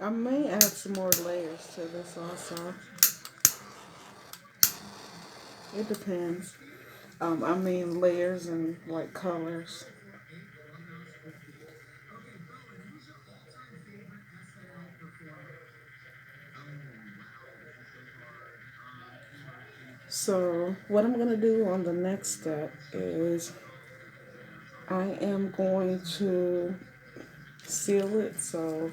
I may add some more layers to this also. It depends. I mean layers and like colors. So what I'm gonna do on the next step is I am going to seal it so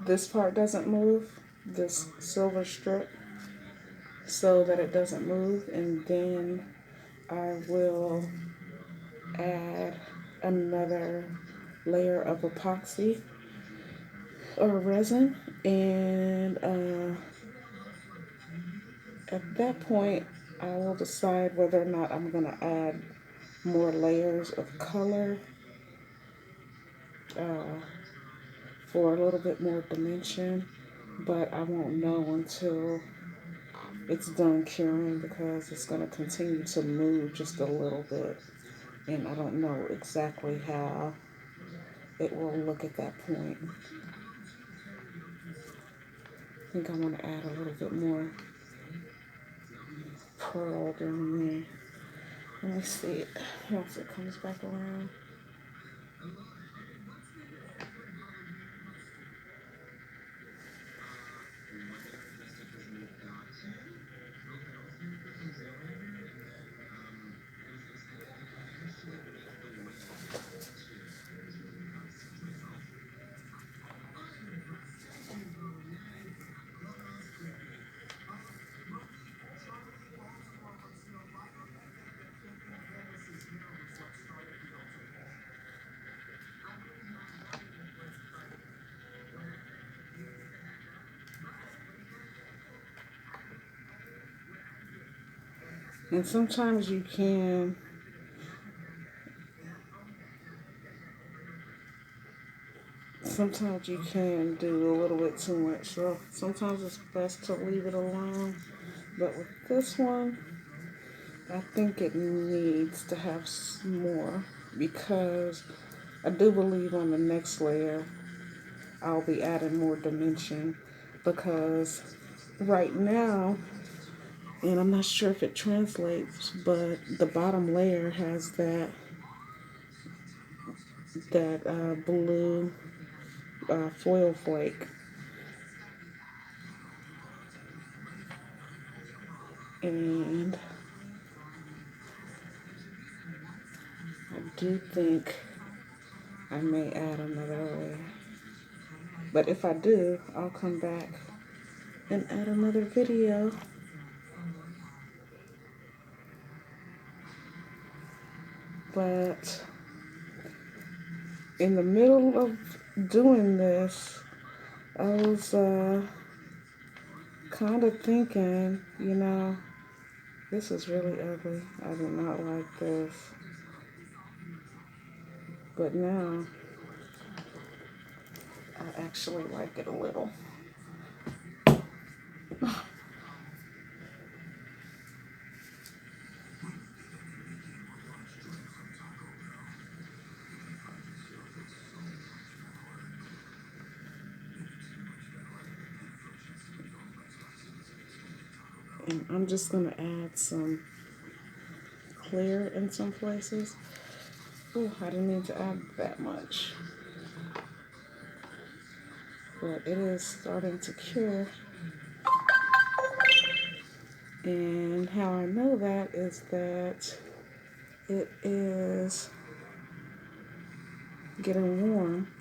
this part doesn't move, this silver strip, so that it doesn't move, and then I will add another layer of epoxy or resin, and at that point I will decide whether or not I'm going to add more layers of color uh, for a little bit more dimension, but I won't know until it's done curing because it's going to continue to move just a little bit, and I don't know exactly how it will look at that point. I think I want to add a little bit more pearl down there. Let me see it once it comes back around. And sometimes you can do a little bit too much. So sometimes it's best to leave it alone. But with this one, I think it needs to have more because I do believe on the next layer I'll be adding more dimension because right now, and I'm not sure if it translates, but the bottom layer has that blue foil flake, and I do think I may add another layer. But if I do, I'll come back and add another video. But in the middle of doing this, I was kind of thinking, this is really ugly. I do not like this. But now, I actually like it a little. And I'm just going to add some clear in some places. Oh, I didn't need to add that much. But it is starting to cure. And how I know that is that it is getting warm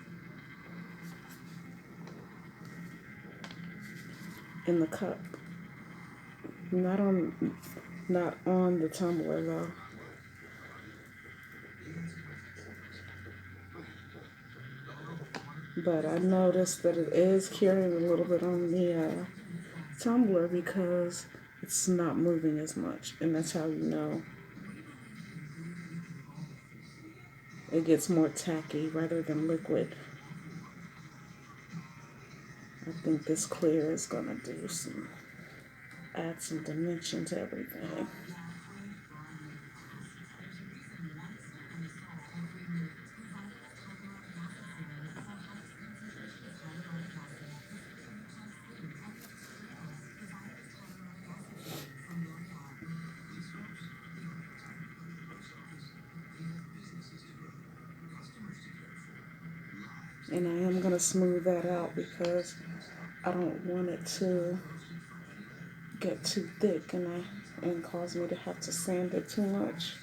in the cup. Not on the tumbler though. But I noticed that it is curing a little bit on the tumbler because it's not moving as much, and that's how you know it gets more tacky rather than liquid. I think this clear is gonna add some dimension to everything. And I am going to smooth that out because I don't want it to get too thick and cause me to have to sand it too much.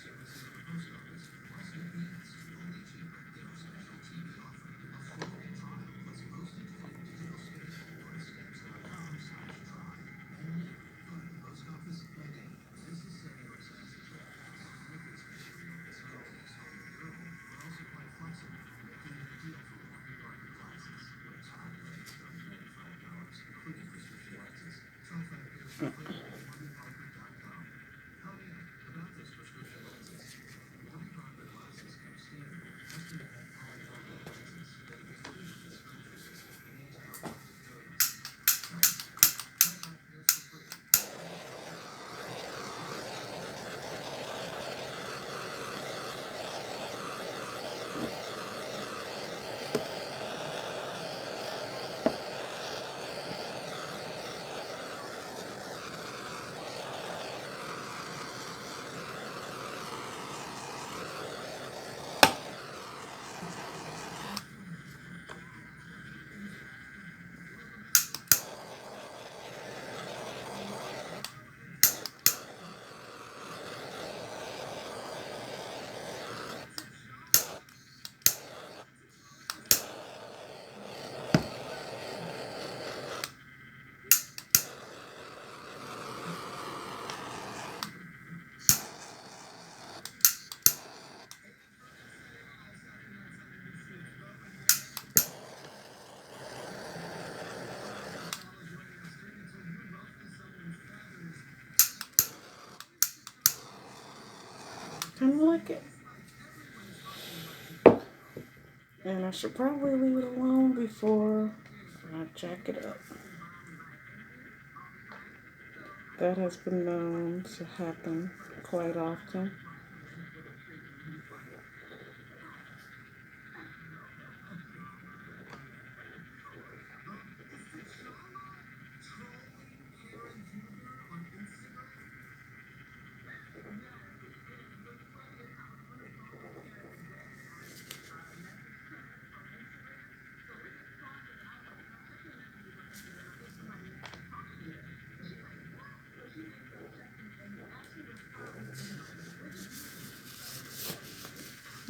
Kind of like it. And I should probably leave it alone before I jack it up. That has been known to happen quite often.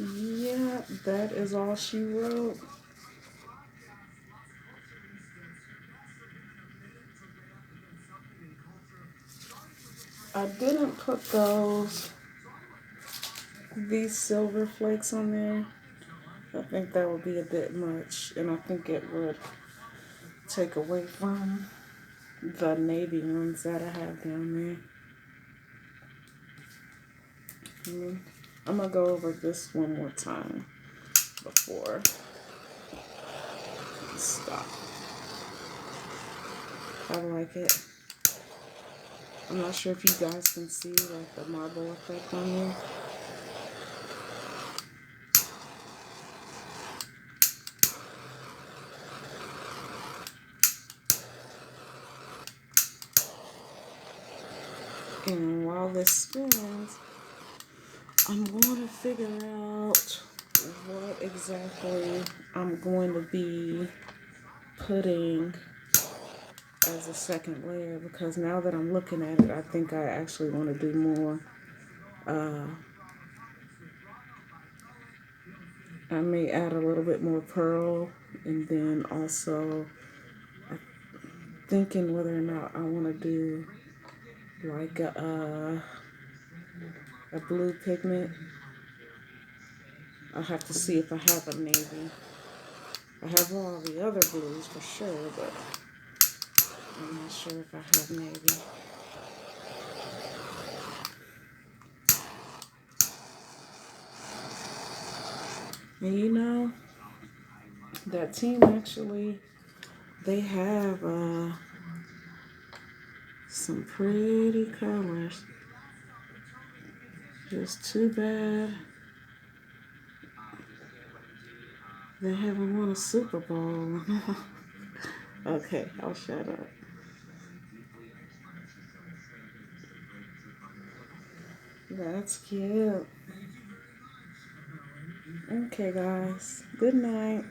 Yeah, that is all she wrote. I didn't put these silver flakes on there. I think that would be a bit much, and I think it would take away from the navy ones that I have down there. I'm gonna go over this one more time before I stop. I like it. I'm not sure if you guys can see like the marble effect on here. And while this spins, I'm going to figure out what exactly I'm going to be putting as a second layer, because now that I'm looking at it, I think I actually want to do more. I may add a little bit more pearl, and then also I'm thinking whether or not I want to do like a blue pigment. I'll have to see if I have a navy. I have all the other blues for sure, but I'm not sure if I have navy. And you know, that team actually, they have some pretty colors. Just too bad they haven't won a Super Bowl. Okay, I'll shut up. That's cute. Okay, guys. Good night.